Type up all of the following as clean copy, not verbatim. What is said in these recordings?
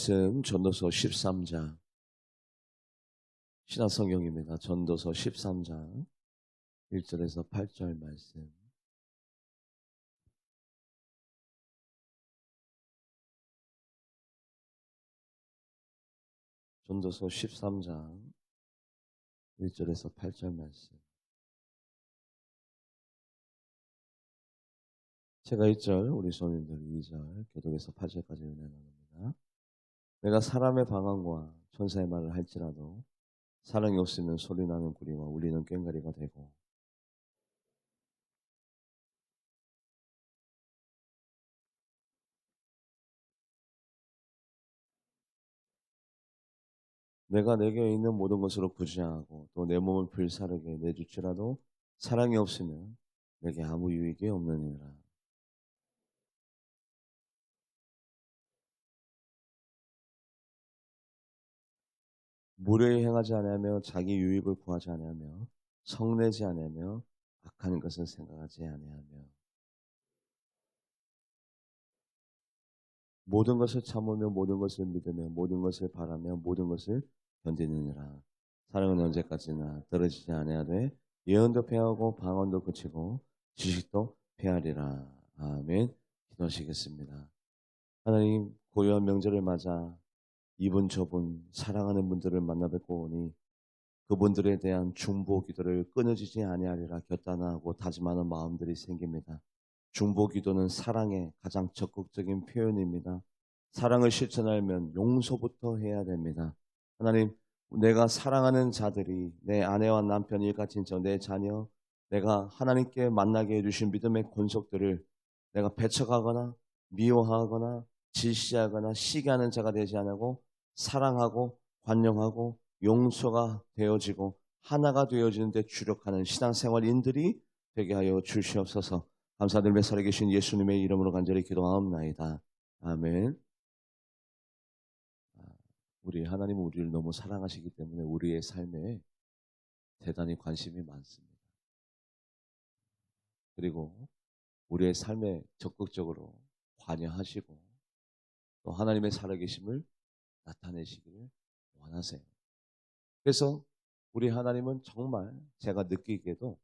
말씀 전도서 13장 신약성경입니다. 전도서 13장 1절에서 8절 말씀. 전도서 13장 1절에서 8절 말씀. 제가 1절, 우리 손님들 2절, 교독에서 8절까지 은혜 나눕니다. 내가 사람의 방언과 천사의 말을 할지라도 사랑이 없으면 소리나는 구리와 울리는 꽹과리가 되고, 내가 내게 있는 모든 것으로 부지하고 또 내 몸을 불사르게 내줄지라도 사랑이 없으면 내게 아무 유익이 없느니라. 무례히 행하지 아니하며 자기 유익을 구하지 아니하며 성내지 아니하며 악한 것을 생각하지 아니하며 모든 것을 참으며 모든 것을 믿으며 모든 것을 바라며 모든 것을 견디느니라. 사랑은 언제까지나 떨어지지 아니하되 예언도 패하고 방언도 그치고 지식도 패하리라. 아멘. 기도하시겠습니다. 하나님, 고요한 명절을 맞아 이분 저분 사랑하는 분들을 만나 뵙고 오니 그분들에 대한 중보 기도를 끊어지지 아니하리라 결단하고 다짐하는 마음들이 생깁니다. 중보 기도는 사랑의 가장 적극적인 표현입니다. 사랑을 실천하려면 용서부터 해야 됩니다. 하나님, 내가 사랑하는 자들이 내 아내와 남편, 일가 친척, 내 자녀, 내가 하나님께 만나게 해주신 믿음의 권속들을 내가 배척하거나 미워하거나 질시하거나 시기하는 자가 되지 않고 사랑하고 관용하고 용서가 되어지고 하나가 되어지는 데 주력하는 신앙생활인들이 되게 하여 주시옵소서. 감사드리며 살아계신 예수님의 이름으로 간절히 기도하옵나이다. 아멘. 우리 하나님은 우리를 너무 사랑하시기 때문에 우리의 삶에 대단히 관심이 많습니다. 그리고 우리의 삶에 적극적으로 관여하시고 또 하나님의 살아계심을 나타내시기를 원하세요. 그래서 우리 하나님은 정말 제가 느끼기에도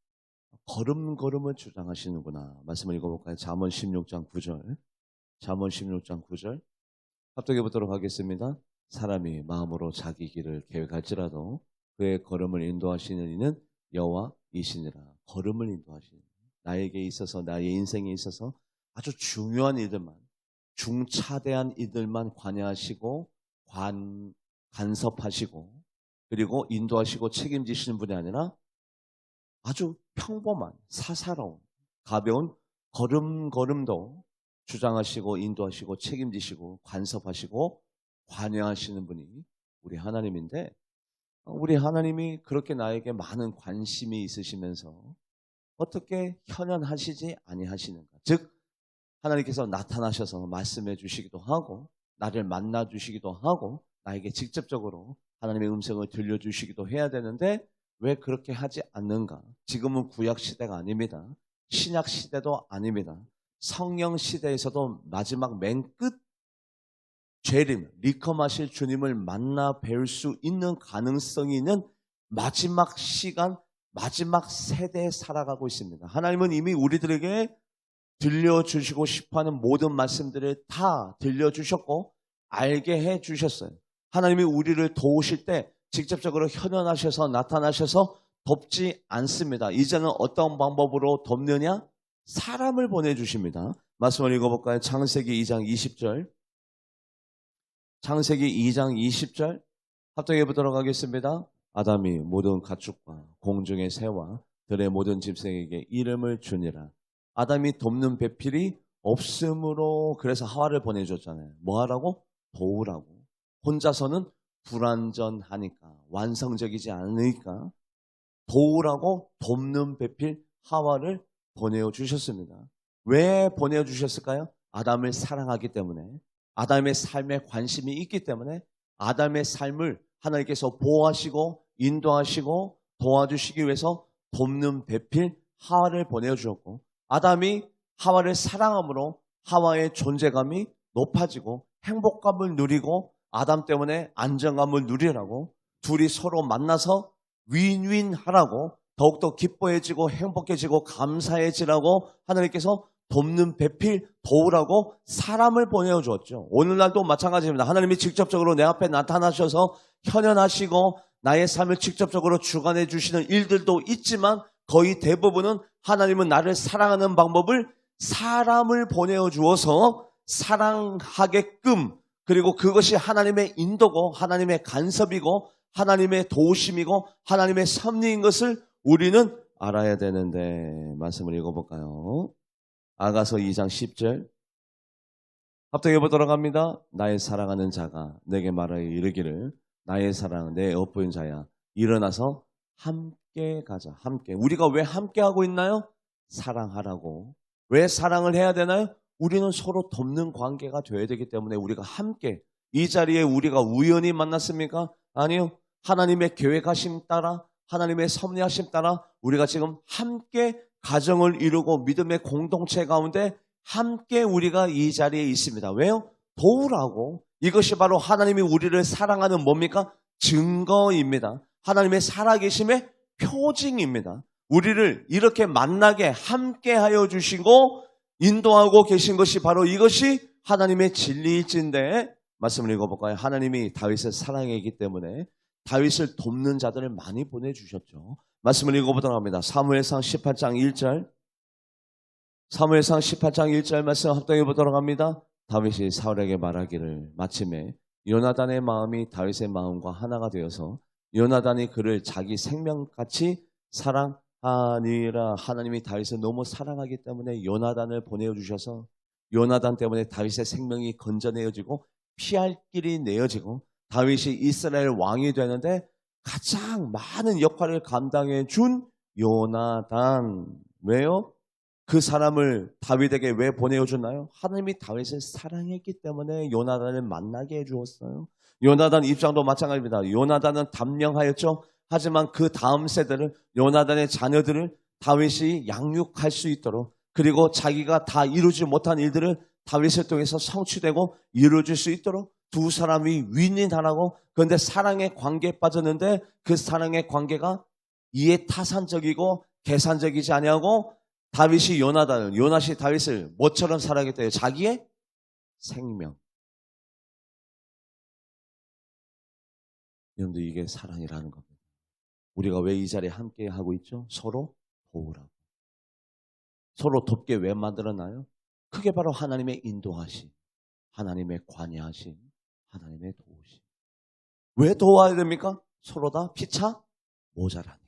걸음걸음을 주장하시는구나. 말씀을 읽어볼까요? 잠언 16장 9절. 잠언 16장 9절. 합독해 보도록 하겠습니다. 사람이 마음으로 자기 길을 계획할지라도 그의 걸음을 인도하시는 이는 여호와이시니라. 걸음을 인도하시는 나에게 있어서 나의 인생에 있어서 아주 중요한 일들만 중차대한 일들만 관여하시고 간섭하시고 그리고 인도하시고 책임지시는 분이 아니라 아주 평범한 사사로운 가벼운 걸음걸음도 주장하시고 인도하시고 책임지시고 간섭하시고 관여하시는 분이 우리 하나님인데 우리 하나님이 그렇게 나에게 많은 관심이 있으시면서 어떻게 현현하시지 아니하시는가. 즉 하나님께서 나타나셔서 말씀해 주시기도 하고 나를 만나 주시기도 하고 나에게 직접적으로 하나님의 음성을 들려주시기도 해야 되는데 왜 그렇게 하지 않는가? 지금은 구약 시대가 아닙니다. 신약 시대도 아닙니다. 성령 시대에서도 마지막 맨 끝 재림, 리컴하실 주님을 만나 뵐 수 있는 가능성이 있는 마지막 시간, 마지막 세대에 살아가고 있습니다. 하나님은 이미 우리들에게 들려주시고 싶어하는 모든 말씀들을 다 들려주셨고 알게 해주셨어요. 하나님이 우리를 도우실 때 직접적으로 현현하셔서 나타나셔서 돕지 않습니다. 이제는 어떤 방법으로 돕느냐? 사람을 보내주십니다. 말씀을 읽어볼까요? 창세기 2장 20절. 창세기 2장 20절 합독해 보도록 하겠습니다. 아담이 모든 가축과 공중의 새와 들의 모든 짐승에게 이름을 주니라. 아담이 돕는 배필이 없으므로 그래서 하와를 보내줬잖아요. 뭐 하라고? 도우라고. 혼자서는 불완전하니까 완성적이지 않으니까 도우라고 돕는 배필 하와를 보내주셨습니다. 왜 보내주셨을까요? 아담을 사랑하기 때문에 아담의 삶에 관심이 있기 때문에 아담의 삶을 하나님께서 보호하시고 인도하시고 도와주시기 위해서 돕는 배필 하와를 보내주셨고 아담이 하와를 사랑함으로 하와의 존재감이 높아지고 행복감을 누리고 아담 때문에 안정감을 누리라고, 둘이 서로 만나서 윈윈하라고, 더욱더 기뻐해지고 행복해지고 감사해지라고 하나님께서 돕는 배필, 도우라고 사람을 보내주었죠. 오늘날도 마찬가지입니다. 하나님이 직접적으로 내 앞에 나타나셔서 현현하시고 나의 삶을 직접적으로 주관해 주시는 일들도 있지만 거의 대부분은 하나님은 나를 사랑하는 방법을 사람을 보내주어서 사랑하게끔, 그리고 그것이 하나님의 인도고 하나님의 간섭이고 하나님의 도우심이고 하나님의 섭리인 것을 우리는 알아야 되는데, 말씀을 읽어볼까요? 아가서 2장 10절 합독해 보도록 합니다. 나의 사랑하는 자가 내게 말하여 이르기를 나의 사랑 내 엿보인 자야 일어나서 함께 가자. 함께. 우리가 왜 함께 하고 있나요? 사랑하라고. 왜 사랑을 해야 되나요? 우리는 서로 돕는 관계가 되어야 되기 때문에 우리가 함께. 이 자리에 우리가 우연히 만났습니까? 아니요. 하나님의 계획하심 따라, 하나님의 섭리하심 따라 우리가 지금 함께 가정을 이루고 믿음의 공동체 가운데 함께 우리가 이 자리에 있습니다. 왜요? 도우라고. 이것이 바로 하나님이 우리를 사랑하는 뭡니까? 증거입니다. 하나님의 살아계심의 표징입니다. 우리를 이렇게 만나게 함께 하여 주시고 인도하고 계신 것이 바로 이것이 하나님의 진리일진데, 말씀을 읽어볼까요? 하나님이 다윗을 사랑했기 때문에 다윗을 돕는 자들을 많이 보내주셨죠. 말씀을 읽어보도록 합니다. 사무엘상 18장 1절. 사무엘상 18장 1절 말씀 합독해 보도록 합니다. 다윗이 사울에게 말하기를 마침에 요나단의 마음이 다윗의 마음과 하나가 되어서 요나단이 그를 자기 생명같이 사랑하니라. 하나님이 다윗을 너무 사랑하기 때문에 요나단을 보내주셔서 요나단 때문에 다윗의 생명이 건져내어지고 피할 길이 내어지고 다윗이 이스라엘 왕이 되는데 가장 많은 역할을 감당해 준 요나단. 왜요? 그 사람을 다윗에게 왜 보내주나요? 하나님이 다윗을 사랑했기 때문에 요나단을 만나게 해주었어요. 요나단 입장도 마찬가지입니다. 요나단은 단명하였죠. 하지만 그 다음 세대를, 요나단의 자녀들을 다윗이 양육할 수 있도록, 그리고 자기가 다 이루지 못한 일들을 다윗을 통해서 성취되고 이루어질 수 있도록 두 사람이 윈윈하라고. 그런데 사랑의 관계에 빠졌는데 그 사랑의 관계가 이해타산적이고 계산적이지 아니하고 다윗이 요낫이 다윗을 뭐처럼 사랑했대요? 자기의 생명. 여러분들, 이게 사랑이라는 겁니다. 우리가 왜 이 자리에 함께 하고 있죠? 서로 도우라고. 서로 돕게 왜 만들었나요? 그게 바로 하나님의 인도하심, 하나님의 관여하심, 하나님의 도우심. 왜 도와야 됩니까? 서로 다 피차 모자라니까.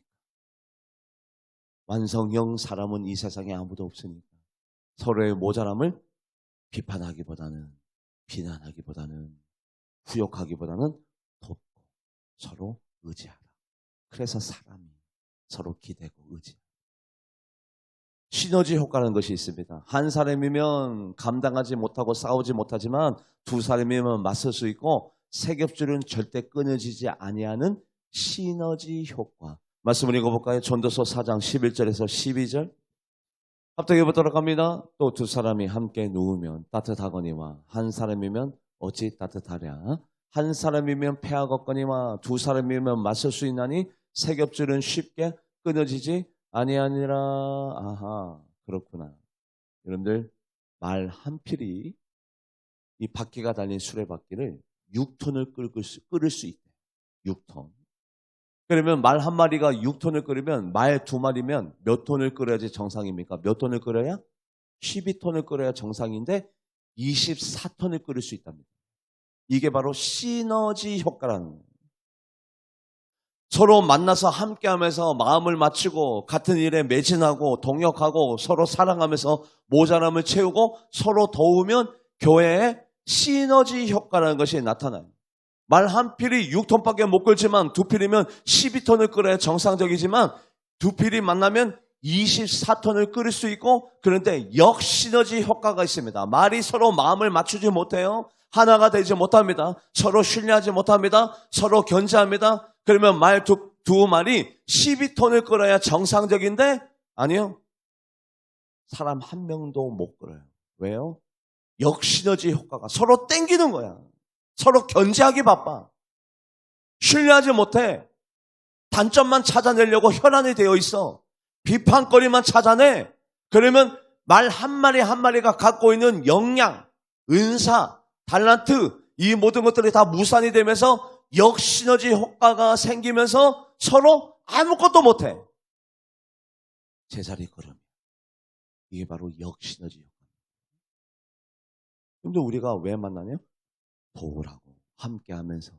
완성형 사람은 이 세상에 아무도 없으니까 서로의 모자람을 비판하기보다는, 비난하기보다는, 후욕하기보다는 돕고 서로 의지하라. 그래서 사람이 서로 기대고 의지하라. 시너지 효과라는 것이 있습니다. 한 사람이면 감당하지 못하고 싸우지 못하지만 두 사람이면 맞설 수 있고 세 겹줄은 절대 끊어지지 아니하는 시너지 효과. 말씀을 읽어볼까요? 전도서 4장 11절에서 12절 합독해 보도록 합니다. 또 두 사람이 함께 누우면 따뜻하거니와 한 사람이면 어찌 따뜻하랴. 한 사람이면 패하겠거니와 두 사람이면 맞설 수 있나니 세 겹줄은 쉽게 끊어지지 아니하니라. 아하, 그렇구나. 여러분들, 말 한 필이 이 바퀴가 달린 수레바퀴를 6톤을 끓을 수 있대. 6톤. 그러면 말 한 마리가 6톤을 끓이면 말 두 마리면 몇 톤을 끓여야지 정상입니까? 몇 톤을 끓여야? 12톤을 끓여야 정상인데 24톤을 끓일 수 있답니다. 이게 바로 시너지 효과라는 거예요. 서로 만나서 함께하면서 마음을 맞추고 같은 일에 매진하고 동역하고 서로 사랑하면서 모자람을 채우고 서로 도우면 교회에 시너지 효과라는 것이 나타나요. 말 한 필이 6톤밖에 못 끓지만 두 필이면 12톤을 끓여야 정상적이지만 두 필이 만나면 24톤을 끓일 수 있고, 그런데 역시너지 효과가 있습니다. 말이 서로 마음을 맞추지 못해요. 하나가 되지 못합니다. 서로 신뢰하지 못합니다. 서로 견제합니다. 그러면 말 두 말이 12톤을 끓여야 정상적인데 아니요. 사람 한 명도 못 끓여요. 왜요? 역시너지 효과가 서로 땡기는 거야. 서로 견제하기 바빠. 신뢰하지 못해. 단점만 찾아내려고 혈안이 되어 있어. 비판거리만 찾아내. 그러면 말 한마리 한마리가 갖고 있는 역량, 은사, 달란트, 이 모든 것들이 다 무산이 되면서 역시너지 효과가 생기면서 서로 아무것도 못해. 제자리 걸음. 이게 바로 역시너지 효과. 근데 우리가 왜 만나냐? 도우라고, 함께하면서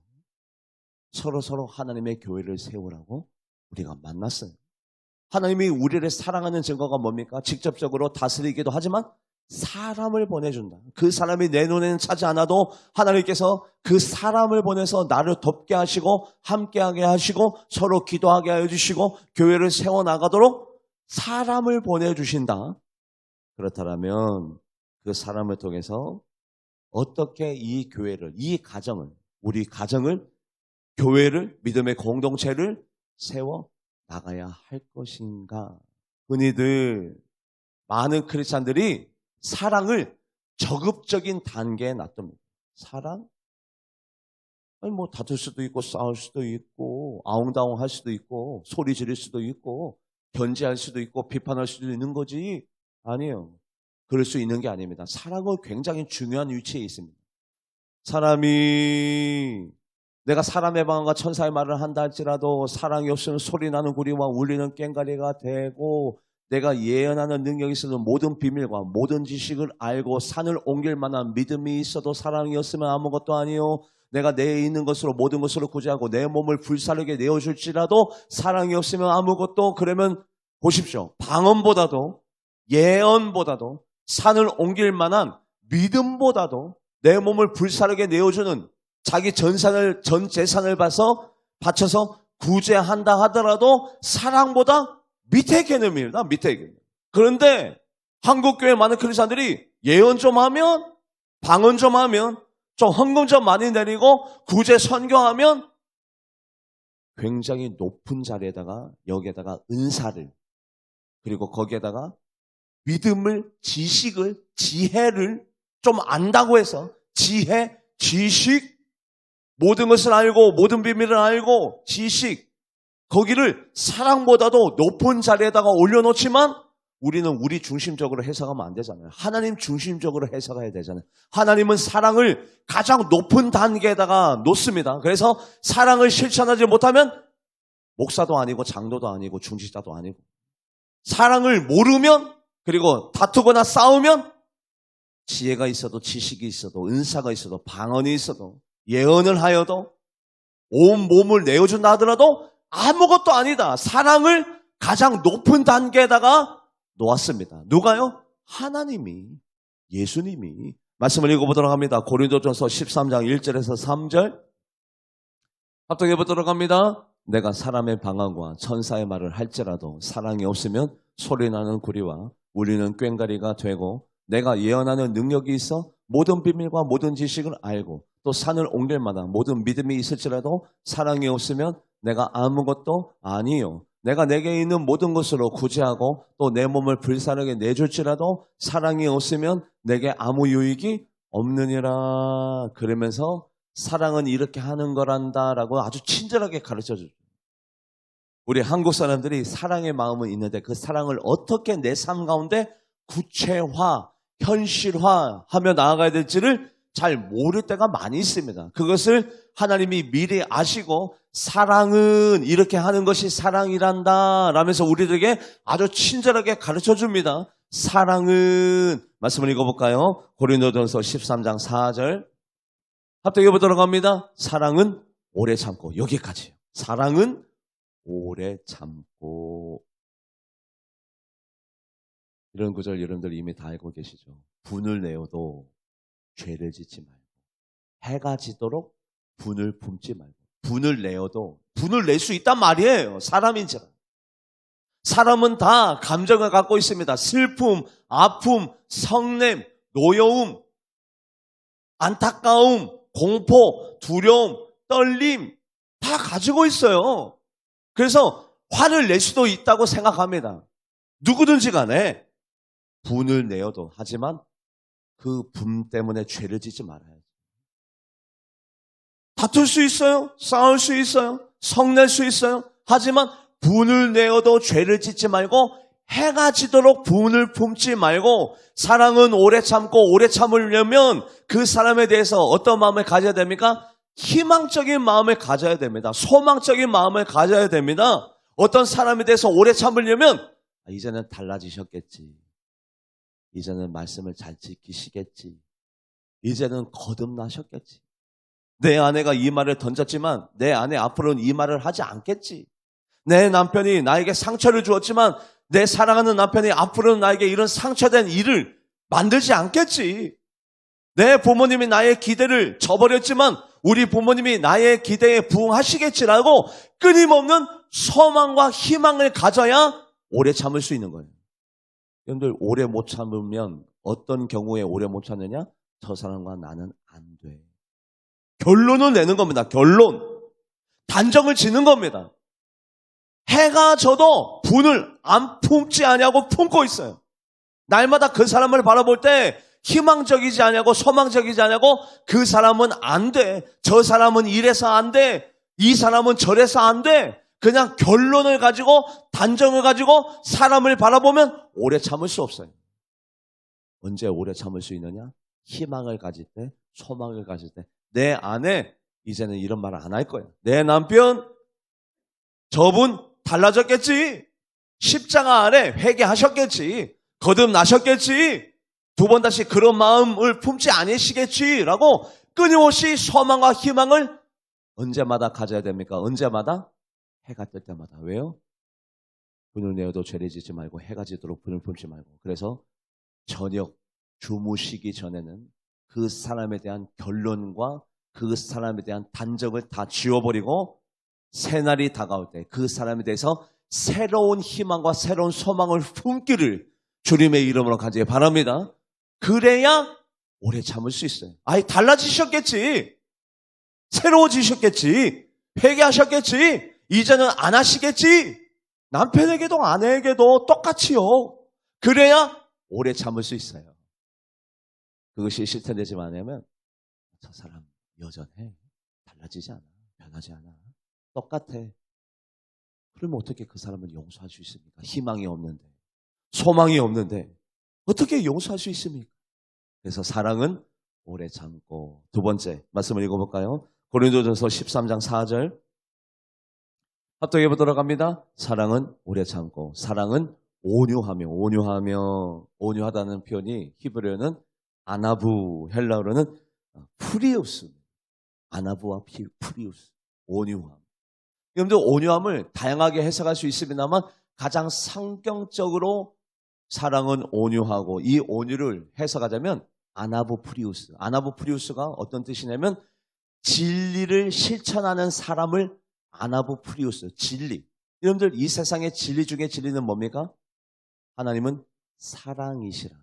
서로 하나님의 교회를 세우라고 우리가 만났어요. 하나님이 우리를 사랑하는 증거가 뭡니까? 직접적으로 다스리기도 하지만 사람을 보내준다. 그 사람이 내 눈에는 차지 않아도 하나님께서 그 사람을 보내서 나를 돕게 하시고 함께하게 하시고 서로 기도하게 해주시고 교회를 세워나가도록 사람을 보내주신다. 그렇다면 그 사람을 통해서 어떻게 이 교회를, 이 가정을, 우리 가정을, 교회를, 믿음의 공동체를 세워 나가야 할 것인가? 흔히들 많은 크리스찬들이 사랑을 저급적인 단계에 놔둡니다. 사랑? 아니 뭐 다툴 수도 있고 싸울 수도 있고 아웅다웅할 수도 있고 소리 지를 수도 있고 견제할 수도 있고 비판할 수도 있는 거지. 아니에요. 그럴 수 있는 게 아닙니다. 사랑은 굉장히 중요한 위치에 있습니다. 사람이 내가 사람의 방언과 천사의 말을 한다 할지라도 사랑이 없으면 소리나는 구리와 울리는 꽹과리가 되고 내가 예언하는 능력이 있어도 모든 비밀과 모든 지식을 알고 산을 옮길 만한 믿음이 있어도 사랑이 없으면 아무것도 아니요. 내가 내에 있는 것으로 모든 것으로 구제하고 내 몸을 불사르게 내어줄지라도 사랑이 없으면 아무것도. 그러면 보십시오. 방언보다도 예언보다도 산을 옮길 만한 믿음보다도 내 몸을 불사르게 내어주는 자기 전 재산을 바쳐서 구제한다 하더라도 사랑보다 밑에 개념입니다. 밑에 개념. 그런데 한국교회 많은 크리스찬들이 예언 좀 하면, 방언 좀 하면, 좀 헌금 좀 많이 내리고 구제 선교하면 굉장히 높은 자리에다가 여기에다가 은사를 그리고 거기에다가 믿음을, 지식을, 지혜를 좀 안다고 해서 지혜, 지식, 모든 것을 알고 모든 비밀을 알고 지식, 거기를 사랑보다도 높은 자리에다가 올려놓지만 우리는 우리 중심적으로 해석하면 안 되잖아요. 하나님 중심적으로 해석해야 되잖아요. 하나님은 사랑을 가장 높은 단계에다가 놓습니다. 그래서 사랑을 실천하지 못하면 목사도 아니고 장로도 아니고 중직자도 아니고 사랑을 모르면 그리고 다투거나 싸우면 지혜가 있어도 지식이 있어도 은사가 있어도 방언이 있어도 예언을 하여도 온 몸을 내어준다 하더라도 아무것도 아니다. 사랑을 가장 높은 단계에다가 놓았습니다. 누가요? 하나님이, 예수님이. 말씀을 읽어보도록 합니다. 고린도전서 13장 1절에서 3절 합독해보도록 합니다. 내가 사람의 방언과 천사의 말을 할지라도 사랑이 없으면 소리나는 구리와 울리는 꽹과리가 되고 내가 예언하는 능력이 있어 모든 비밀과 모든 지식을 알고 또 산을 옮길 만한 모든 믿음이 있을지라도 사랑이 없으면 내가 아무것도 아니요. 내가 내게 있는 모든 것으로 구제하고 또 내 몸을 불사르게 내줄지라도 사랑이 없으면 내게 아무 유익이 없느니라. 그러면서 사랑은 이렇게 하는 거란다라고 아주 친절하게 가르쳐주죠. 우리 한국 사람들이 사랑의 마음은 있는데 그 사랑을 어떻게 내 삶 가운데 구체화, 현실화하며 나아가야 될지를 잘 모를 때가 많이 있습니다. 그것을 하나님이 미리 아시고 사랑은 이렇게 하는 것이 사랑이란다 라면서 우리들에게 아주 친절하게 가르쳐줍니다. 사랑은 말씀을 읽어볼까요? 고린도전서 13장 4절 합독해 보도록 합니다. 사랑은 오래 참고 여기까지요. 사랑은 오래 참고. 이런 구절 여러분들 이미 다 알고 계시죠? 분을 내어도 죄를 짓지 말고 해가 지도록 분을 품지 말고 분을 내어도 분을 낼 수 있단 말이에요. 사람인지라. 사람은 다 감정을 갖고 있습니다. 슬픔, 아픔, 성냄, 노여움, 안타까움, 공포, 두려움, 떨림 다 가지고 있어요. 그래서 화를 낼 수도 있다고 생각합니다. 누구든지 간에 분을 내어도 하지만 그 분 때문에 죄를 짓지 말아야죠. 다툴 수 있어요. 싸울 수 있어요. 성낼 수 있어요. 하지만 분을 내어도 죄를 짓지 말고 해가 지도록 분을 품지 말고 사랑은 오래 참고 오래 참으려면 그 사람에 대해서 어떤 마음을 가져야 됩니까? 희망적인 마음을 가져야 됩니다. 소망적인 마음을 가져야 됩니다. 어떤 사람에 대해서 오래 참으려면 이제는 달라지셨겠지. 이제는 말씀을 잘 지키시겠지. 이제는 거듭나셨겠지. 내 아내가 이 말을 던졌지만 내 아내 앞으로는 이 말을 하지 않겠지. 내 남편이 나에게 상처를 주었지만 내 사랑하는 남편이 앞으로는 나에게 이런 상처된 일을 만들지 않겠지. 내 부모님이 나의 기대를 저버렸지만 우리 부모님이 나의 기대에 부응하시겠지라고 끊임없는 소망과 희망을 가져야 오래 참을 수 있는 거예요. 여러분들 오래 못 참으면 어떤 경우에 오래 못 참느냐? 저 사람과 나는 안 돼. 결론을 내는 겁니다. 결론. 단정을 짓는 겁니다. 해가 져도 분을 안 품지 않냐고 품고 있어요. 날마다 그 사람을 바라볼 때 희망적이지 않냐고 소망적이지 않냐고 그 사람은 안 돼. 저 사람은 이래서 안 돼. 이 사람은 저래서 안 돼. 그냥 결론을 가지고 단정을 가지고 사람을 바라보면 오래 참을 수 없어요. 언제 오래 참을 수 있느냐? 희망을 가질 때, 소망을 가질 때. 내 아내 이제는 이런 말을 안 할 거야. 내 남편 저분 달라졌겠지. 십자가 아래 회개하셨겠지. 거듭나셨겠지. 두 번 다시 그런 마음을 품지 않으시겠지라고 끊임없이 소망과 희망을 언제마다 가져야 됩니까? 언제마다? 해가 뜰 때마다. 왜요? 분을 내어도 죄를 짓지 말고 해가 지도록 분을 품지 말고. 그래서 저녁 주무시기 전에는 그 사람에 대한 결론과 그 사람에 대한 단정을 다 지워버리고 새날이 다가올 때 그 사람에 대해서 새로운 희망과 새로운 소망을 품기를 주님의 이름으로 간절히 바랍니다. 그래야 오래 참을 수 있어요. 아이 달라지셨겠지. 새로워지셨겠지. 회개하셨겠지. 이제는 안 하시겠지. 남편에게도 아내에게도 똑같이요. 그래야 오래 참을 수 있어요. 그것이 실천되지 않으면 저 사람 여전해. 달라지지 않아. 변하지 않아. 똑같아. 그러면 어떻게 그 사람을 용서할 수 있습니까? 희망이 없는데. 소망이 없는데 어떻게 용서할 수 있습니까? 그래서 사랑은 오래 참고. 두 번째 말씀을 읽어볼까요? 고린도전서 13장 4절 합독해 보도록 합니다. 사랑은 오래 참고 사랑은 온유하며 온유하다는 표현이 히브리어는 아나부, 헬라어로는 프리우스. 아나부와 프리우스. 온유함. 여러분들 온유함을 다양하게 해석할 수 있습니다만 가장 성경적으로 사랑은 온유하고 이 온유를 해석하자면 아나부 프리우스. 아나부 프리우스가 어떤 뜻이냐면 진리를 실천하는 사람을 아나부 프리우스. 진리. 여러분들 이 세상의 진리 중에 진리는 뭡니까? 하나님은 사랑이시라.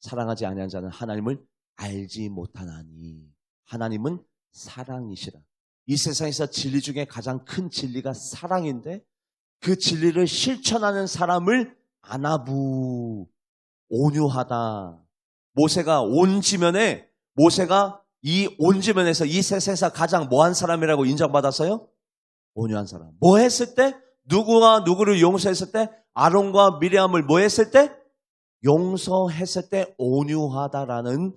사랑하지 아니한 자는 하나님을 알지 못하나니. 하나님은 사랑이시라. 이 세상에서 진리 중에 가장 큰 진리가 사랑인데 그 진리를 실천하는 사람을 아나부, 온유하다. 모세가 온 지면에 모세가 이 온 지면에서 이 세상에서 가장 뭐한 사람이라고 인정받았어요? 온유한 사람. 뭐 했을 때? 누구가 누구를 용서했을 때? 아론과 미리암을 뭐 했을 때? 용서했을 때 온유하다라는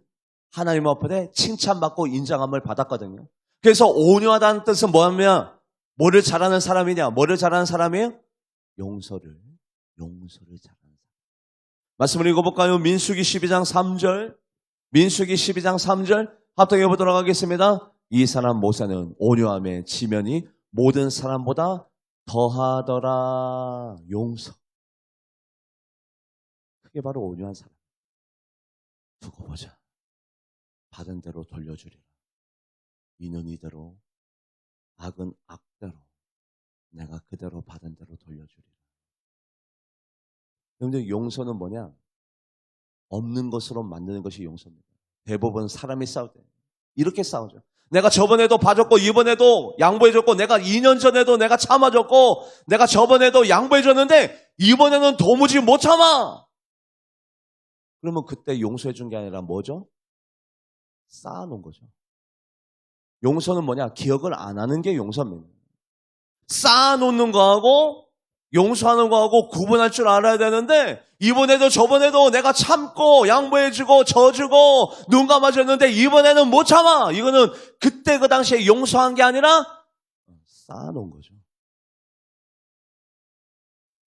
하나님 앞에 칭찬받고 인정함을 받았거든요. 그래서 온유하다는 뜻은 뭐냐면 뭐를 잘하는 사람이냐? 뭐를 잘하는 사람이에요? 용서를 잘하는 사람. 말씀을 읽어볼까요? 민수기 12장 3절. 민수기 12장 3절 합독해 보도록 하겠습니다. 이 사람 모세는 온유함에 지면이 모든 사람보다 더하더라. 용서. 그게 바로 온유한 사람. 두고 보자. 받은 대로 돌려주리라. 이는 이대로 악은 악대로 내가 그대로 받은 대로 돌려주리라. 그런데 용서는 뭐냐? 없는 것으로 만드는 것이 용서입니다. 대부분 사람이 싸울 때 이렇게 싸우죠. 내가 저번에도 봐줬고 이번에도 양보해줬고 내가 2년 전에도 내가 참아줬고 내가 저번에도 양보해줬는데 이번에는 도무지 못 참아. 그러면 그때 용서해준 게 아니라 뭐죠? 쌓아놓은 거죠. 용서는 뭐냐? 기억을 안 하는 게 용서입니다. 쌓아놓는 거하고 용서하는 거하고 구분할 줄 알아야 되는데, 이번에도 저번에도 내가 참고 양보해주고 져주고 눈 감아줬는데 이번에는 못 참아. 이거는 그때 그 당시에 용서한 게 아니라 쌓아놓은 거죠.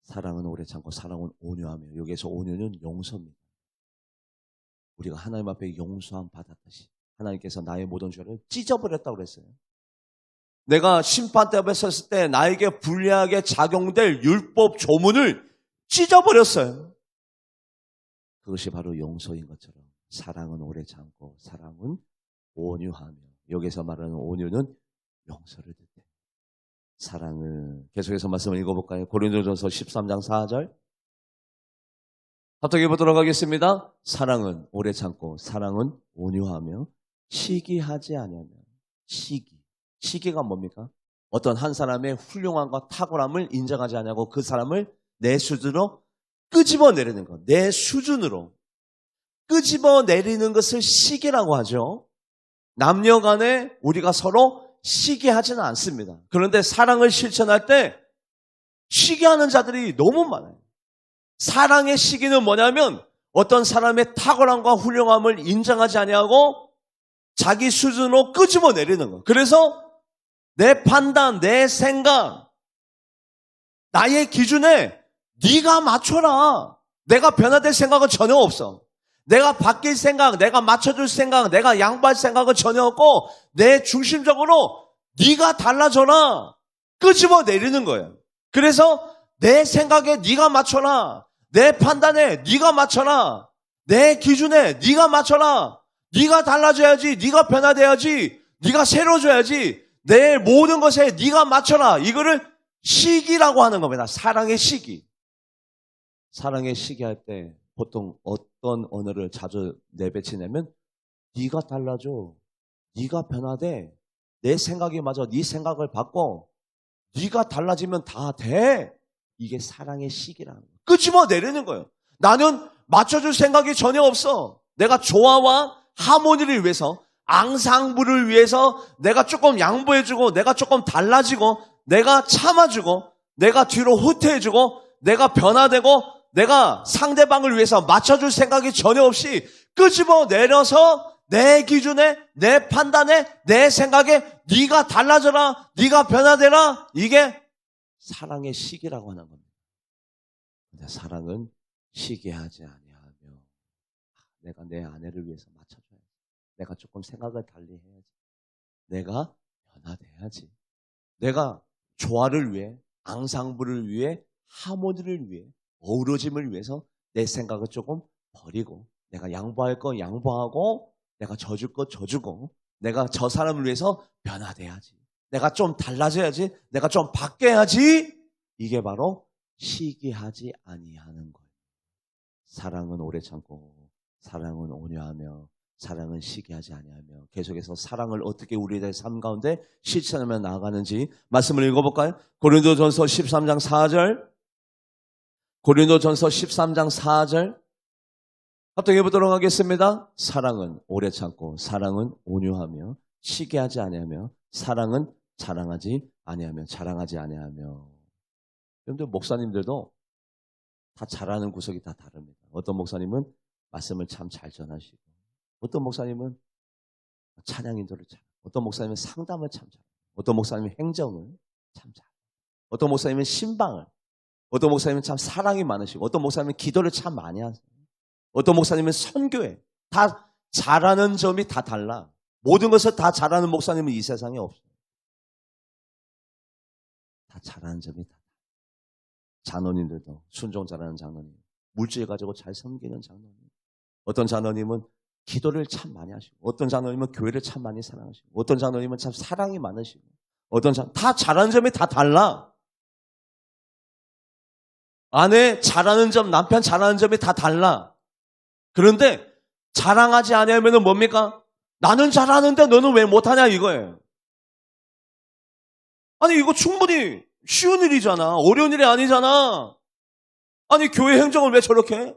사랑은 오래 참고 사랑은 온유하며, 여기에서 온유는 용서입니다. 우리가 하나님 앞에 용서함 받았듯이 하나님께서 나의 모든 죄를 찢어버렸다고 그랬어요. 내가 심판대 앞에 섰을 때 나에게 불리하게 작용될 율법 조문을 찢어버렸어요. 그것이 바로 용서인 것처럼 사랑은 오래 참고 사랑은 온유하며, 여기서 말하는 온유는 용서를 뜻해요. 사랑을 계속해서 말씀을 읽어볼까요? 고린도전서 13장 4절 합독해 보도록 하겠습니다. 사랑은 오래 참고 사랑은 온유하며 시기하지 아니하며. 시기가 뭡니까? 어떤 한 사람의 훌륭함과 탁월함을 인정하지 않냐고 그 사람을 내 수준으로 끄집어내리는 것. 내 수준으로 끄집어내리는 것을 시기라고 하죠. 남녀 간에 우리가 서로 시기하지는 않습니다. 그런데 사랑을 실천할 때 시기하는 자들이 너무 많아요. 사랑의 시기는 뭐냐면 어떤 사람의 탁월함과 훌륭함을 인정하지 아니하고 자기 수준으로 끄집어내리는 거. 그래서 내 판단, 내 생각, 나의 기준에 네가 맞춰라. 내가 변화될 생각은 전혀 없어. 내가 바뀔 생각, 내가 맞춰줄 생각, 내가 양보할 생각은 전혀 없고 내 중심적으로 네가 달라져라. 끄집어내리는 거예요. 그래서 내 생각에 네가 맞춰라. 내 판단에 네가 맞춰라. 내 기준에 네가 맞춰라. 네가 달라져야지. 네가 변화돼야지. 네가 새로워져야지. 내 모든 것에 네가 맞춰라. 이거를 시기라고 하는 겁니다. 사랑의 시기. 사랑의 시기 할 때 보통 어떤 언어를 자주 내뱉으냐면 네가 달라져. 네가 변화돼. 내 생각이 맞아. 네 생각을 바꿔. 네가 달라지면 다 돼. 이게 사랑의 시기라는 거예요. 끄집어내리는 거예요. 나는 맞춰줄 생각이 전혀 없어. 내가 조화와 하모니를 위해서, 앙상블을 위해서 내가 조금 양보해주고 내가 조금 달라지고 내가 참아주고 내가 뒤로 후퇴해주고 내가 변화되고 내가 상대방을 위해서 맞춰줄 생각이 전혀 없이 끄집어내려서 내 기준에, 내 판단에, 내 생각에 네가 달라져라, 네가 변화되라. 이게 사랑의 시기라고 하는 겁니다. 근데 사랑은 시기하지 아니하며 내가 내 아내를 위해서 맞춰줘야지. 내가 조금 생각을 달리 해야지. 내가 변화돼야지. 내가 조화를 위해, 앙상블을 위해, 하모니를 위해, 어우러짐을 위해서 내 생각을 조금 버리고 내가 양보할 거 양보하고 내가 져줄 거 져주고 내가 저 사람을 위해서 변화돼야지. 내가 좀 달라져야지. 내가 좀 바뀌어야지. 이게 바로 시기하지 아니하는 거예요. 사랑은 오래 참고 사랑은 온유하며 사랑은 시기하지 아니하며. 계속해서 사랑을 어떻게 우리의 삶 가운데 실천하며 나아가는지 말씀을 읽어볼까요? 고린도전서 13장 4절 고린도전서 13장 4절 합독해 보도록 하겠습니다. 사랑은 오래 참고 사랑은 온유하며 시기하지 아니하며 사랑은 자랑하지 아니하며 자랑하지 아니하며. 여러분들 목사님들도 다 잘하는 구석이 다 다릅니다. 어떤 목사님은 말씀을 참 잘 전하시고 어떤 목사님은 찬양 인도를 잘, 어떤 목사님은 상담을 참 잘, 어떤 목사님은 행정을 참 잘, 어떤 목사님은 신방을, 어떤 목사님은 참 사랑이 많으시고 어떤 목사님은 기도를 참 많이 하세요. 어떤 목사님은 선교에 다 잘하는 점이 다 달라. 모든 것을 다 잘하는 목사님은 이 세상에 없어요. 다 잘하는 점이 다 달라. 장로님들도 순종 잘하는 장로님, 물질 가지고 잘 섬기는 장로님, 어떤 장로님은 기도를 참 많이 하시고 어떤 장로님은 교회를 참 많이 사랑하시고 어떤 장로님은 참 사랑이 많으시고 어떤 다 잘하는 점이 다 달라. 아내 잘하는 점, 남편 잘하는 점이 다 달라. 그런데 자랑하지 않으면 뭡니까? 나는 잘하는데 너는 왜 못하냐 이거예요. 아니 이거 충분히 쉬운 일이잖아. 어려운 일이 아니잖아. 아니 교회 행정을 왜 저렇게 해?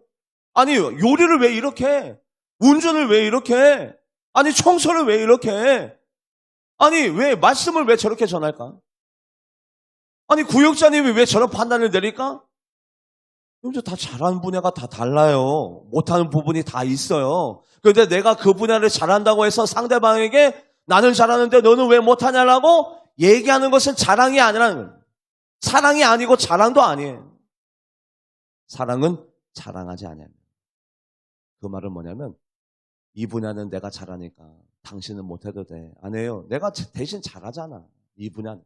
아니 요리를 왜 이렇게 해? 운전을 왜 이렇게 해? 아니 청소를 왜 이렇게 해? 아니, 왜 말씀을 왜 저렇게 전할까? 아니, 구역자님이 왜 저런 판단을 내릴까? 여러분들 다 잘하는 분야가 다 달라요. 못하는 부분이 다 있어요. 그런데 내가 그 분야를 잘한다고 해서 상대방에게 나는 잘하는데 너는 왜 못하냐라고 얘기하는 것은 자랑이 아니라는 거예요. 사랑이 아니고 자랑도 아니에요. 사랑은 자랑하지 않아요. 그 말은 뭐냐면 이 분야는 내가 잘하니까 당신은 못해도 돼. 아니에요. 내가 대신 잘하잖아. 이 분야는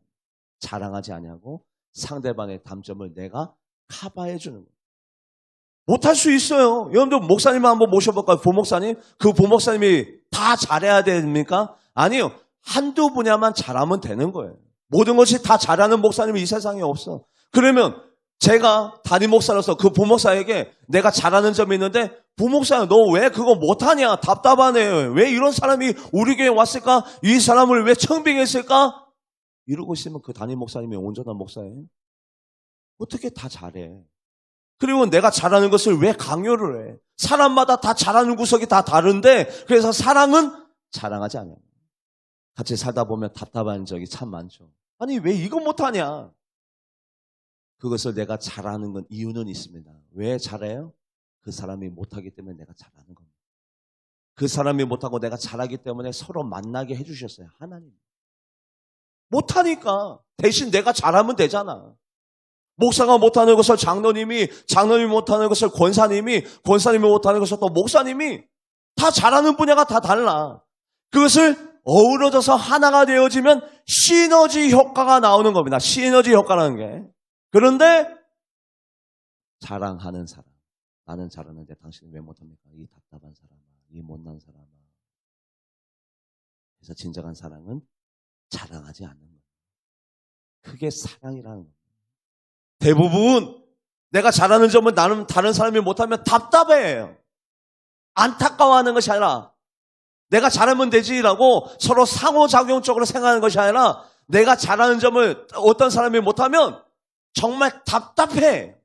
자랑하지 아니하고 상대방의 단점을 내가 커버해 주는 거예요. 못할 수 있어요. 여러분들 목사님 한번 모셔볼까요? 부목사님? 그 부목사님이 다 잘해야 됩니까? 아니요. 한두 분야만 잘하면 되는 거예요. 모든 것이 다 잘하는 목사님이 이 세상에 없어. 그러면 제가 담임 목사로서 그 부목사에게 내가 잘하는 점이 있는데 부목사야 너 왜 그거 못하냐? 답답하네. 왜 이런 사람이 우리 교회에 왔을까? 이 사람을 왜 청빙했을까? 이러고 있으면 그 담임 목사님이 온전한 목사예요. 어떻게 다 잘해? 그리고 내가 잘하는 것을 왜 강요를 해? 사람마다 다 잘하는 구석이 다 다른데 그래서 사랑은 자랑하지 않아요. 같이 살다 보면 답답한 적이 참 많죠. 아니 왜 이거 못하냐? 그것을 내가 잘하는 건 이유는 있습니다. 왜 잘해요? 그 사람이 못하기 때문에 내가 잘하는 겁니다. 그 사람이 못하고 내가 잘하기 때문에 서로 만나게 해주셨어요. 하나님. 못하니까 대신 내가 잘하면 되잖아. 목사가 못하는 것을 장로님이 못하는 것을 권사님이 못하는 것을 또 목사님이 다 잘하는 분야가 다 달라. 그것을 어우러져서 하나가 되어지면 시너지 효과가 나오는 겁니다. 시너지 효과라는 게. 그런데 자랑하는 사람. 나는 잘하는데 당신은 왜 못합니까? 이 답답한 사람아. 이 못난 사람아. 그래서 진정한 사랑은 자랑하지 않는 거예요. 그게 사랑이라는 거예요. 대부분 내가 잘하는 점은 나는 다른 사람이 못하면 답답해요. 안타까워하는 것이 아니라 내가 잘하면 되지라고 서로 상호작용적으로 생각하는 것이 아니라 내가 잘하는 점을 어떤 사람이 못하면 정말 답답해.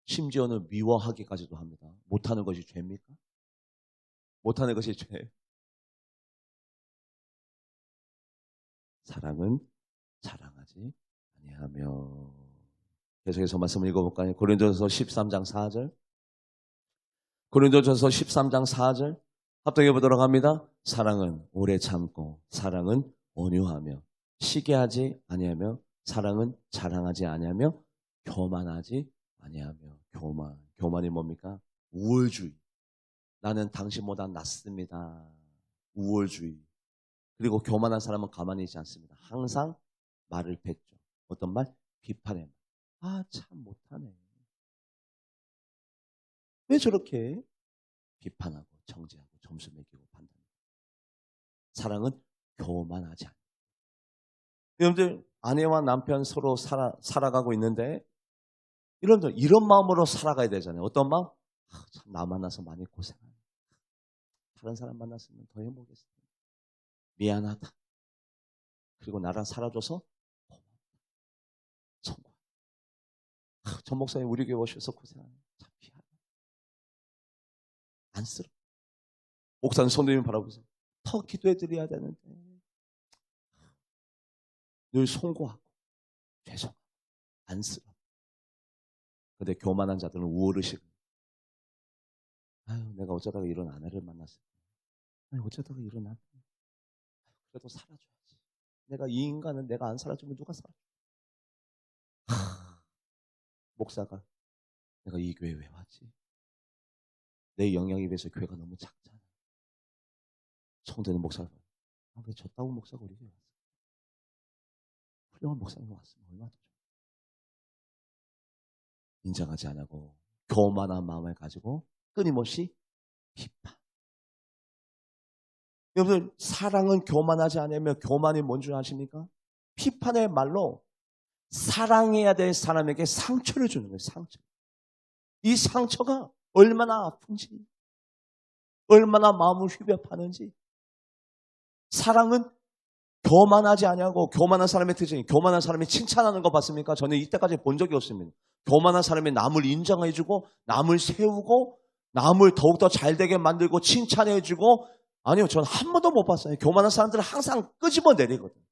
심지어는 미워하기까지도 합니다. 못하는 것이 죄입니까? 못하는 것이 죄예요. 사랑은 자랑하지 아니하며. 계속해서 말씀을 읽어볼까요? 고린도전서 13장 4절. 고린도전서 13장 4절. 합독해 보도록 합니다. 사랑은 오래 참고 사랑은 온유하며 시기하지 아니하며 사랑은 자랑하지 아니하며 교만하지 아니하며. 교만이 뭡니까? 우월주의. 나는 당신보다 낫습니다. 우월주의. 그리고 교만한 사람은 가만히 있지 않습니다. 항상 말을 뱉죠. 어떤 말? 비판의 말. 아, 참 못하네. 왜 저렇게 해? 비판하고 정죄하고 점수 매기고 판단하고. 사랑은 교만하지 않아요. 여러분들 아내와 남편 서로 살아가고 있는데 여러분들 이런 마음으로 살아가야 되잖아요. 어떤 마음? 아, 참 나 만나서 많이 고생하네. 다른 사람 만났으면 더 행복했을 텐데. 미안하다. 그리고 나랑 살아줘서 고맙다. 성공. 아, 전 목사님 우리 교회 오셔서 고생하네. 참 미안해. 안쓰러워. 목사님 손님을 바라보면서 더 기도해드려야 되는데 늘 송구하고 죄송하고 안쓰러워. 근데 교만한 자들은 우월의식. 아유, 내가 어쩌다가 이런 아내를 만났을까? 아유, 어쩌다가 이런 아내. 그래도 살아줘야지. 내가 이 인간은 내가 안 살아주면 누가 살아줘? 목사가 내가 이 교회에 왜 왔지? 내 영향에 비해서 교회가 너무 작잖아. 성도는 목사가 왜 저따운 목사가 우리 교회에 왔어? 훌륭한 목사님 왔으면 얼마나 좋아. 인정하지 않고 교만한 마음을 가지고 끊임없이 비판. 여러분 사랑은 교만하지 않으며 교만이 뭔지 아십니까? 비판의 말로 사랑해야 될 사람에게 상처를 주는 거예요. 상처. 이 상처가 얼마나 아픈지, 얼마나 마음을 휘벼파는지. 사랑은 교만하지 아니하고. 교만한 사람의 특징이, 교만한 사람이 칭찬하는 거 봤습니까? 저는 이때까지 본 적이 없습니다. 교만한 사람이 남을 인정해주고 남을 세우고 남을 더욱더 잘되게 만들고 칭찬해주고 아니요, 전 한 번도 못 봤어요. 교만한 사람들은 항상 끄집어 내리거든요.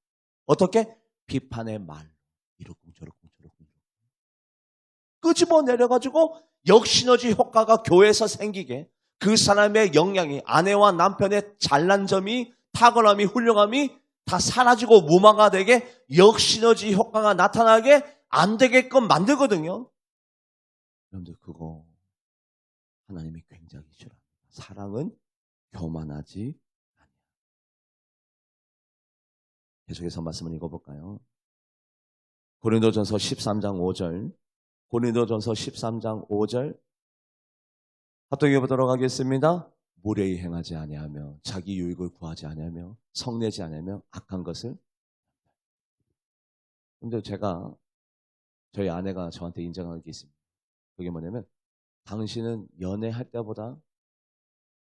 어떻게? 비판의 말. 이렇고 저렇고 저렇고. 끄집어 내려가지고 역시너지 효과가 교회에서 생기게 그 사람의 역량이 아내와 남편의 잘난 점이 탁월함이 훌륭함이 다 사라지고 무마가 되게 역시너지 효과가 나타나게 안 되게끔 만들거든요. 여러분들 그거 하나님이 굉장히 싫어합니다. 사랑은 교만하지 않아요. 계속해서 말씀을 읽어볼까요? 고린도전서 13장 5절 고린도전서 13장 5절 합독해 보도록 하겠습니다. 무례히 행하지 아니하며 자기 유익을 구하지 아니하며 성내지 아니하며 악한 것을. 근데 제가 저희 아내가 저한테 인정하는 게 있습니다. 그게 뭐냐면 당신은 연애할 때보다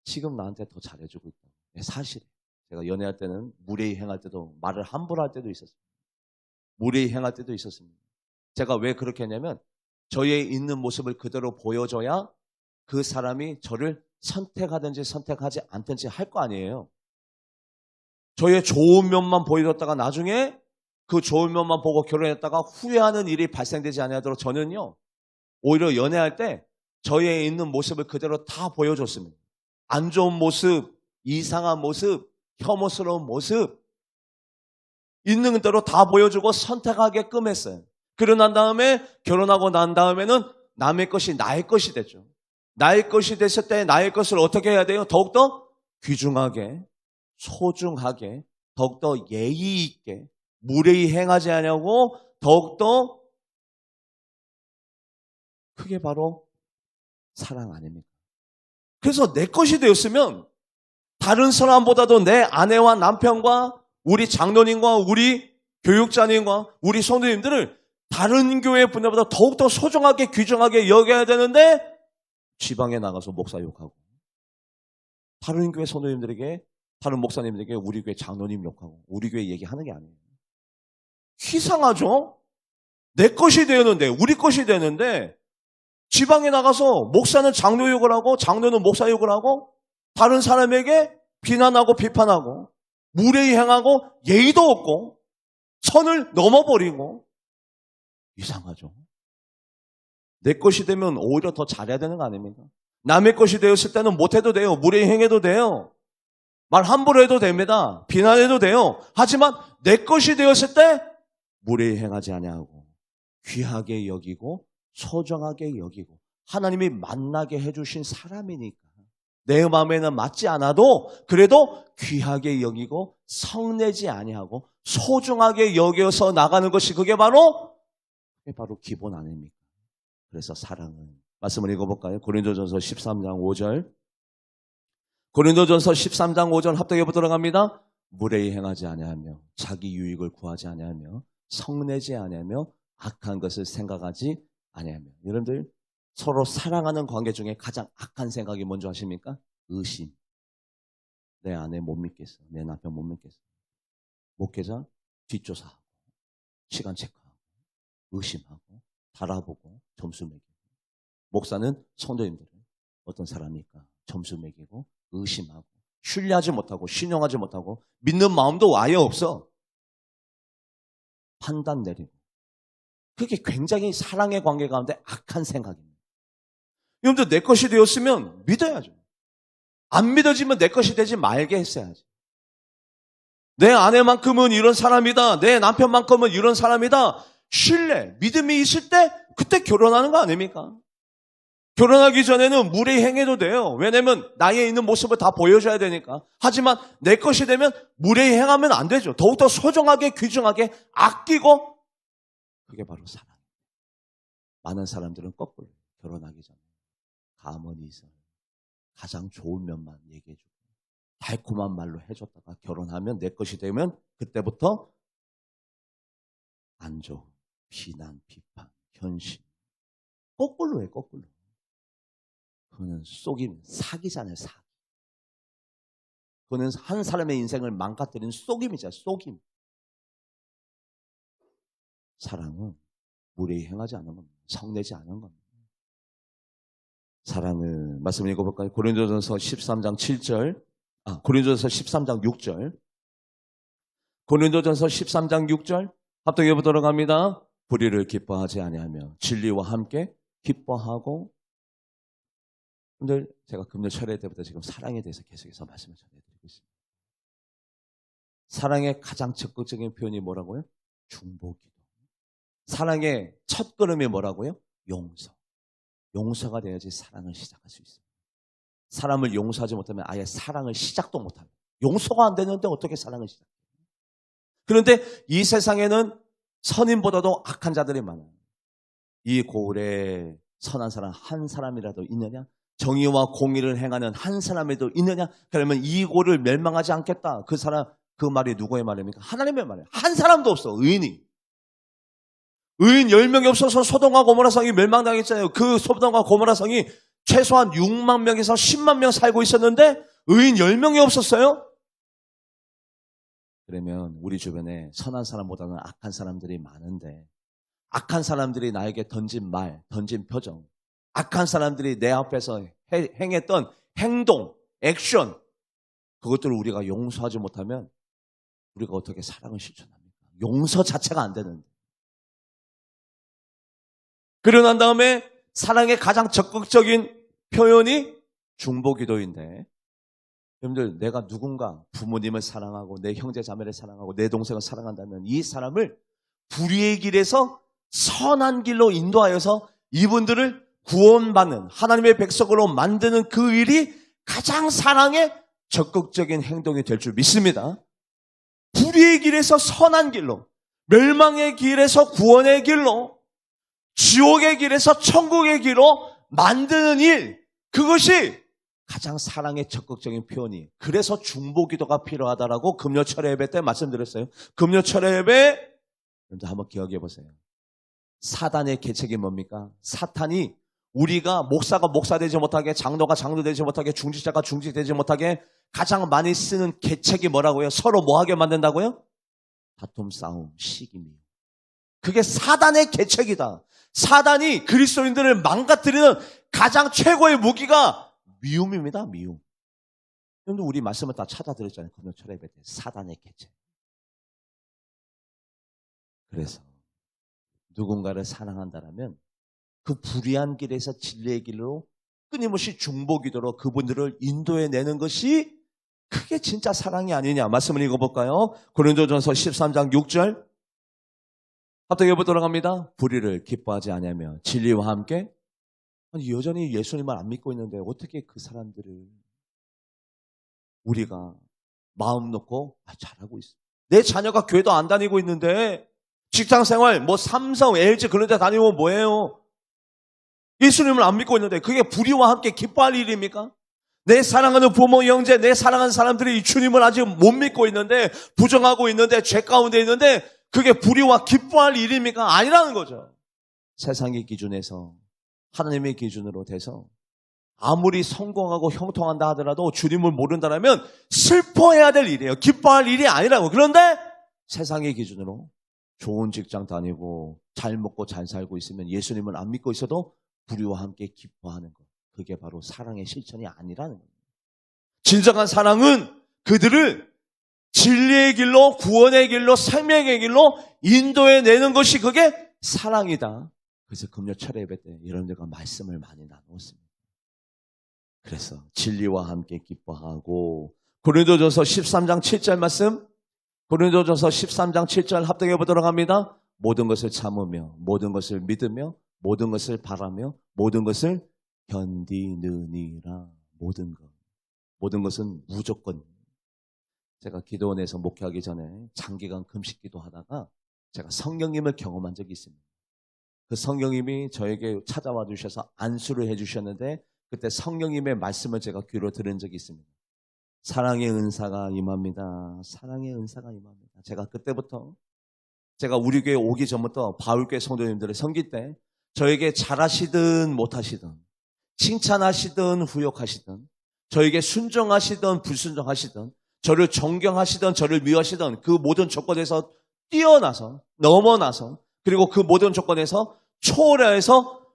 지금 나한테 더 잘해주고 있다. 사실이에요. 제가 연애할 때는 무례히 행할 때도 말을 함부로 할 때도 있었습니다. 무례히 행할 때도 있었습니다. 제가 왜 그렇게 했냐면 저의 있는 모습을 그대로 보여줘야 그 사람이 저를 선택하든지 선택하지 않든지 할 거 아니에요. 저의 좋은 면만 보여줬다가 나중에 그 좋은 면만 보고 결혼했다가 후회하는 일이 발생되지 않도록 저는요. 오히려 연애할 때 저의 있는 모습을 그대로 다 보여줬습니다. 안 좋은 모습, 이상한 모습, 혐오스러운 모습 있는 대로 다 보여주고 선택하게끔 했어요. 그러고 난 다음에 결혼하고 난 다음에는 남의 것이 나의 것이 됐죠. 나의 것이 됐을 때 나의 것을 어떻게 해야 돼요? 더욱더 귀중하게, 소중하게, 더욱더 예의 있게, 무례히 행하지 않냐고 더욱더 그게 바로 사랑 아닙니까? 그래서 내 것이 되었으면 다른 사람보다도 내 아내와 남편과 우리 장로님과 우리 교육자님과 우리 성도님들을 다른 교회 분들보다 더욱더 소중하게 귀중하게 여겨야 되는데 지방에 나가서 목사 욕하고 다른 교회 성도님들에게 다른 목사님들에게 우리 교회 장로님 욕하고 우리 교회 얘기하는 게 아니에요. 이상하죠? 내 것이 되었는데 우리 것이 되는데 지방에 나가서 목사는 장로 욕을 하고 장로는 목사 욕을 하고 다른 사람에게 비난하고 비판하고 무례히 행하고 예의도 없고 선을 넘어버리고 이상하죠. 내 것이 되면 오히려 더 잘해야 되는 거 아닙니까? 남의 것이 되었을 때는 못해도 돼요. 무례히 행해도 돼요. 말 함부로 해도 됩니다. 비난해도 돼요. 하지만 내 것이 되었을 때 무례히 행하지 아니하고 귀하게 여기고 소중하게 여기고 하나님이 만나게 해주신 사람이니까 내 마음에는 맞지 않아도 그래도 귀하게 여기고 성내지 아니하고 소중하게 여겨서 나가는 것이 그게 바로 기본 아닙니까? 그래서 사랑은 말씀을 읽어볼까요? 고린도전서 13장 5절 고린도전서 13장 5절 합독해 보도록 합니다. 무례히 행하지 아니하며 자기 유익을 구하지 아니하며 성내지 아니하며 악한 것을 생각하지 아니하며. 여러분들 서로 사랑하는 관계 중에 가장 악한 생각이 뭔지 아십니까? 의심. 내 아내 못 믿겠어. 내 남편 못 믿겠어. 목회자 뒷조사하고 시간 체크하고 의심하고 달아보고 점수 매기고 목사는 성도님들은 어떤 사람일까 점수 매기고 의심하고 신뢰하지 못하고 신용하지 못하고 믿는 마음도 아예 없어. 판단 내리고. 그게 굉장히 사랑의 관계 가운데 악한 생각입니다. 여러분들 내 것이 되었으면 믿어야죠. 안 믿어지면 내 것이 되지 말게 했어야지. 내 아내만큼은 이런 사람이다. 내 남편만큼은 이런 사람이다. 신뢰, 믿음이 있을 때 그때 결혼하는 거 아닙니까? 결혼하기 전에는 무례히 행해도 돼요. 왜냐면 나에 있는 모습을 다 보여줘야 되니까. 하지만 내 것이 되면 무례히 행하면 안 되죠. 더욱더 소중하게 귀중하게 아끼고 그게 바로 사랑입니다. 많은 사람들은 거꾸로 결혼하기 전에 가문이 있어 가장 좋은 면만 얘기해주고 달콤한 말로 해줬다가 결혼하면 내 것이 되면 그때부터 안 좋은 비난, 비판, 현실 거꾸로 해, 거꾸로. 그거는 속임, 사기잖아요, 사기. 그거는 한 사람의 인생을 망가뜨리는 속임이잖아요, 속임. 사랑은 무례히 행하지 않은 겁니다. 성내지 않은 겁니다. 사랑을 말씀 읽어볼까요? 고린도전서 13장 7절 고린도전서 13장 6절. 고린도전서 13장 6절. 합독해 보도록 합니다. 불의를 기뻐하지 아니하며 진리와 함께 기뻐하고. 근데 제가 금요 철회 때부터 지금 사랑에 대해서 계속해서 말씀을 전해드리고 있습니다. 사랑의 가장 적극적인 표현이 뭐라고요? 중보기도. 사랑의 첫 걸음이 뭐라고요? 용서. 용서가 돼야지 사랑을 시작할 수 있습니다. 사람을 용서하지 못하면 아예 사랑을 시작도 못합니다. 용서가 안 되는데 어떻게 사랑을 시작해요? 그런데 이 세상에는 선인보다도 악한 자들이 많아요. 이 고을에 선한 사람 한 사람이라도 있느냐? 정의와 공의를 행하는 한 사람이라도 있느냐? 그러면 이 고을을 멸망하지 않겠다. 그 사람, 그 말이 누구의 말입니까? 하나님의 말이에요. 한 사람도 없어, 의인이. 의인 10명이 없어서 소돔과 고모라 성이 멸망당했잖아요. 그 소돔과 고모라 성이 최소한 6만 명에서 10만 명 살고 있었는데 의인 10명이 없었어요? 그러면 우리 주변에 선한 사람보다는 악한 사람들이 많은데 악한 사람들이 나에게 던진 말, 던진 표정, 악한 사람들이 내 앞에서 행했던 행동, 액션, 그것들을 우리가 용서하지 못하면 우리가 어떻게 사랑을 실천합니까? 용서 자체가 안 되는데. 그러고 난 다음에 사랑의 가장 적극적인 표현이 중보기도인데, 여러분들, 내가 누군가 부모님을 사랑하고 내 형제 자매를 사랑하고 내 동생을 사랑한다면 이 사람을 불의의 길에서 선한 길로 인도하여서 이분들을 구원받는 하나님의 백성으로 만드는 그 일이 가장 사랑의 적극적인 행동이 될 줄 믿습니다. 불의의 길에서 선한 길로, 멸망의 길에서 구원의 길로, 지옥의 길에서 천국의 길로 만드는 일, 그것이 가장 사랑의 적극적인 표현이. 그래서 중보기도가 필요하다라고 금요 철회 예배 때 말씀드렸어요. 금요 철회 예배, 여러분들 한번 기억해 보세요. 사단의 계책이 뭡니까? 사탄이 우리가 목사가 목사되지 못하게, 장로가 장로되지 못하게, 중직자가 중직되지 못하게 가장 많이 쓰는 계책이 뭐라고요? 서로 뭐하게 만든다고요? 다툼, 싸움, 시기, 미움. 그게 사단의 계책이다. 사단이 그리스도인들을 망가뜨리는 가장 최고의 무기가 미움입니다. 미움. 여러분들 우리 말씀을 다 찾아드렸잖아요. 금요 철회 예배 때 사단의 계책. 그래서 누군가를 사랑한다면 그 불의한 길에서 진리의 길로 끊임없이 중보기도로 그분들을 인도해내는 것이 그게 진짜 사랑이 아니냐. 말씀을 읽어볼까요? 고린도전서 13장 6절 합독해 보도록 합니다. 불의를 기뻐하지 아니하며 진리와 함께. 아니, 여전히 예수님을 안 믿고 있는데 어떻게 그 사람들을 우리가 마음 놓고 잘하고 있어. 내 자녀가 교회도 안 다니고 있는데 직장생활 뭐 삼성, LG 그런 데 다니면 뭐예요? 예수님을 안 믿고 있는데 그게 불의와 함께 기뻐할 일입니까? 내 사랑하는 부모, 형제, 내 사랑하는 사람들이 이 주님을 아직 못 믿고 있는데, 부정하고 있는데, 죄 가운데 있는데 그게 불의와 기뻐할 일입니까? 아니라는 거죠. 세상의 기준에서 하나님의 기준으로 돼서 아무리 성공하고 형통한다 하더라도 주님을 모른다면 슬퍼해야 될 일이에요. 기뻐할 일이 아니라고. 그런데 세상의 기준으로 좋은 직장 다니고 잘 먹고 잘 살고 있으면 예수님을 안 믿고 있어도 불의와 함께 기뻐하는 것. 그게 바로 사랑의 실천이 아니라는 거예요. 진정한 사랑은 그들을 진리의 길로, 구원의 길로, 생명의 길로 인도해내는 것이 그게 사랑이다. 그래서 금요 철회 예배 때 여러분들과 말씀을 많이 나누었습니다. 그래서 진리와 함께 기뻐하고, 고린도전서 13장 7절 말씀, 고린도전서 13장 7절 합독해 보도록 합니다. 모든 것을 참으며, 모든 것을 믿으며, 모든 것을 바라며, 모든 것을 견디느니라. 모든 것은 무조건. 제가 기도원에서 목회하기 전에 장기간 금식 기도하다가 제가 성령님을 경험한 적이 있습니다. 그 성령님이 저에게 찾아와 주셔서 안수를 해주셨는데 그때 성령님의 말씀을 제가 귀로 들은 적이 있습니다. 사랑의 은사가 임합니다. 사랑의 은사가 임합니다. 제가 그때부터, 제가 우리 교회 오기 전부터 바울교회 성도님들을 섬길 때 저에게 잘하시든 못하시든, 칭찬하시든 후욕하시든, 저에게 순종하시든 불순종하시든, 저를 존경하시든 저를 미워하시든 그 모든 조건에서 뛰어나서, 넘어나서, 그리고 그 모든 조건에서 초월해서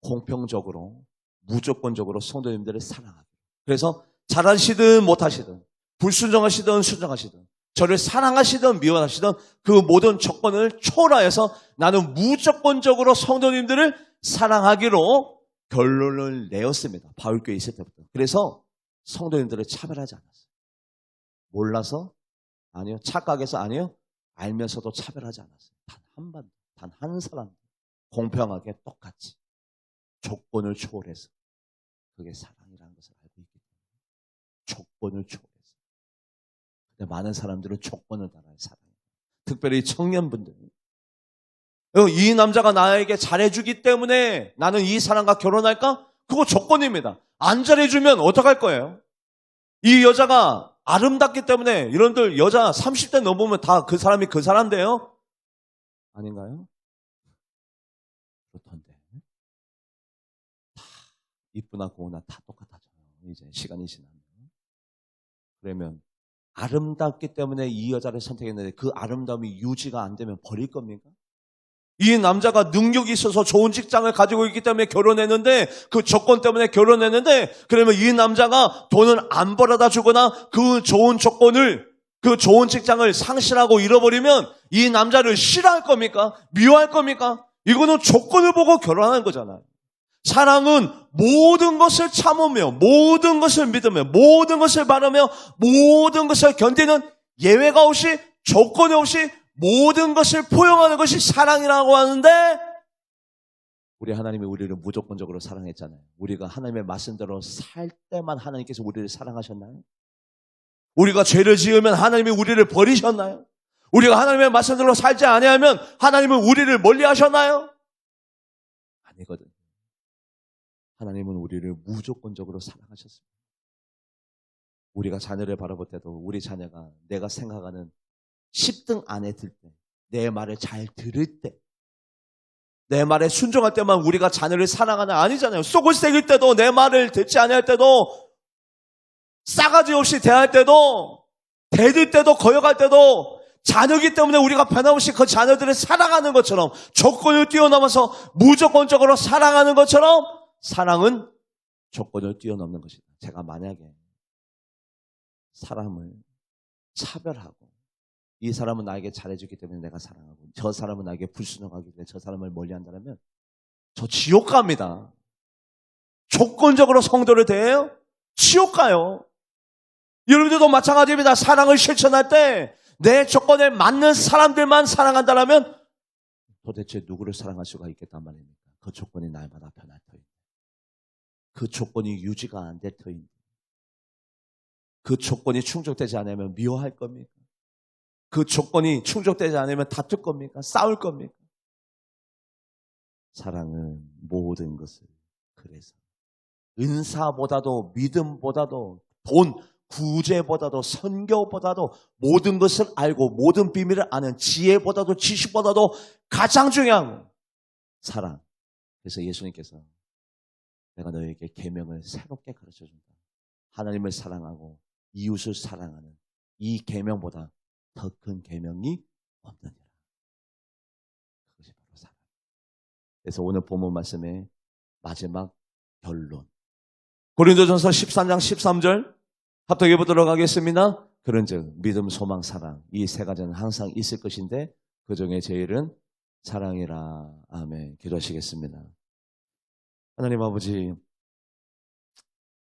공평적으로, 무조건적으로 성도님들을 사랑하고, 그래서 잘하시든 못하시든, 불순종하시든 순종하시든, 저를 사랑하시든 미워하시든 그 모든 조건을 초월하여서 나는 무조건적으로 성도님들을 사랑하기로 결론을 내었습니다. 바울교회 있을 때부터. 그래서 성도님들을 차별하지 않았어요. 몰라서? 아니요. 착각해서? 아니요. 알면서도 차별하지 않았어요. 단 한 번, 단 한 사람 공평하게 똑같이 조건을 초월해서. 그게 사랑이라는 것을 알고 있기 때문에 조건을 초월해서. 근데 많은 사람들은 조건을 따라요. 사랑. 특별히 청년분들. 이 남자가 나에게 잘해주기 때문에 나는 이 사람과 결혼할까? 그거 조건입니다. 안 잘해주면 어떡할 거예요? 이 여자가 아름답기 때문에 여러분들 여자 30대 넘으면 다 그 사람이 그 사람인데요? 아닌가요? 그렇던데. 다 이쁘나 고우나 다 똑같아져요. 이제 시간이 지나면. 그러면 아름답기 때문에 이 여자를 선택했는데 그 아름다움이 유지가 안 되면 버릴 겁니까? 이 남자가 능력이 있어서 좋은 직장을 가지고 있기 때문에 결혼했는데 그 조건 때문에 결혼했는데 그러면 이 남자가 돈을 안 벌어다 주거나 그 좋은 조건을 그 좋은 직장을 상실하고 잃어버리면 이 남자를 싫어할 겁니까? 미워할 겁니까? 이거는 조건을 보고 결혼하는 거잖아요. 사랑은 모든 것을 참으며 모든 것을 믿으며 모든 것을 바라며 모든 것을 견디는 예외가 없이 조건이 없이 모든 것을 포용하는 것이 사랑이라고 하는데 우리 하나님이 우리를 무조건적으로 사랑했잖아요. 우리가 하나님의 말씀대로 살 때만 하나님께서 우리를 사랑하셨나요? 우리가 죄를 지으면 하나님이 우리를 버리셨나요? 우리가 하나님의 말씀대로 살지 아니하면 하나님은 우리를 멀리하셨나요? 아니거든요. 하나님은 우리를 무조건적으로 사랑하셨습니다. 우리가 자녀를 바라볼 때도 우리 자녀가 내가 생각하는 10등 안에 들 때, 내 말을 잘 들을 때, 내 말에 순종할 때만 우리가 자녀를 사랑하는 아니잖아요. 속을 새길 때도 내 말을 듣지 않을 때도 싸가지 없이 대할 때도 대들 때도 거역할 때도 자녀이기 때문에 우리가 변함없이 그 자녀들을 사랑하는 것처럼 조건을 뛰어넘어서 무조건적으로 사랑하는 것처럼 사랑은 조건을 뛰어넘는 것이다. 제가 만약에 사람을 차별하고 이 사람은 나에게 잘해주기 때문에 내가 사랑하고 저 사람은 나에게 불순종하기 때문에 저 사람을 멀리한다면 저 지옥 갑니다. 조건적으로 성도를 대해요? 지옥 가요. 여러분들도 마찬가지입니다. 사랑을 실천할 때 내 조건에 맞는 사람들만 사랑한다면 도대체 누구를 사랑할 수가 있겠단 말입니까? 그 조건이 날마다 변할 터인데 그 조건이 유지가 안 될 터인데 그 조건이 충족되지 않으면 미워할 겁니까? 그 조건이 충족되지 않으면 다툴 겁니까? 싸울 겁니까? 사랑은 모든 것을 그래서 은사보다도 믿음보다도 돈, 구제보다도 선교보다도 모든 것을 알고 모든 비밀을 아는 지혜보다도 지식보다도 가장 중요한 사랑. 그래서 예수님께서 내가 너에게 계명을 새롭게 가르쳐준다. 하나님을 사랑하고 이웃을 사랑하는 이 계명보다 더 큰 계명이 없느니라. 그것이 바로 사랑. 그래서 오늘 본문 말씀의 마지막 결론. 고린도전서 13장 13절 합독해 보도록 하겠습니다. 그런즉 믿음, 소망, 사랑 이 세 가지는 항상 있을 것인데 그 중에 제일은 사랑이라. 아멘. 기도하시겠습니다. 하나님 아버지,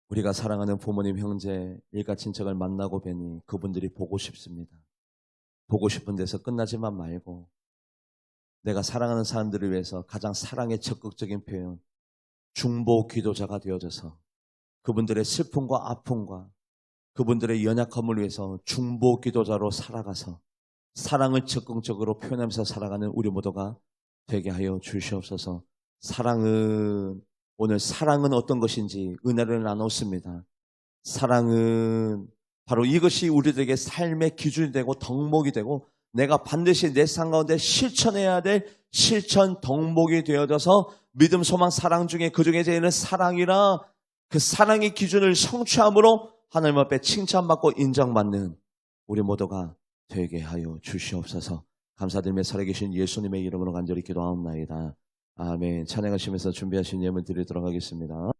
우리가 사랑하는 부모님, 형제, 일가 친척을 만나고 뵈니 그분들이 보고 싶습니다. 보고 싶은 데서 끝나지만 말고 내가 사랑하는 사람들을 위해서 가장 사랑의 적극적인 표현, 중보 기도자가 되어져서 그분들의 슬픔과 아픔과 그분들의 연약함을 위해서 중보 기도자로 살아가서 사랑을 적극적으로 표현하면서 살아가는 우리 모두가 되게 하여 주시옵소서. 오늘 사랑은 어떤 것인지 은혜를 나눴습니다. 사랑은 바로 이것이 우리들에게 삶의 기준이 되고 덕목이 되고 내가 반드시 내 삶 가운데 실천해야 될 실천 덕목이 되어져서 믿음, 소망, 사랑 중에 그 중에 제일은 사랑이라. 그 사랑의 기준을 성취함으로 하나님 앞에 칭찬받고 인정받는 우리 모두가 되게 하여 주시옵소서. 감사드리며 살아계신 예수님의 이름으로 간절히 기도하옵나이다. 아멘. 찬양하시면서 준비하신 예물 드리도록 하겠습니다.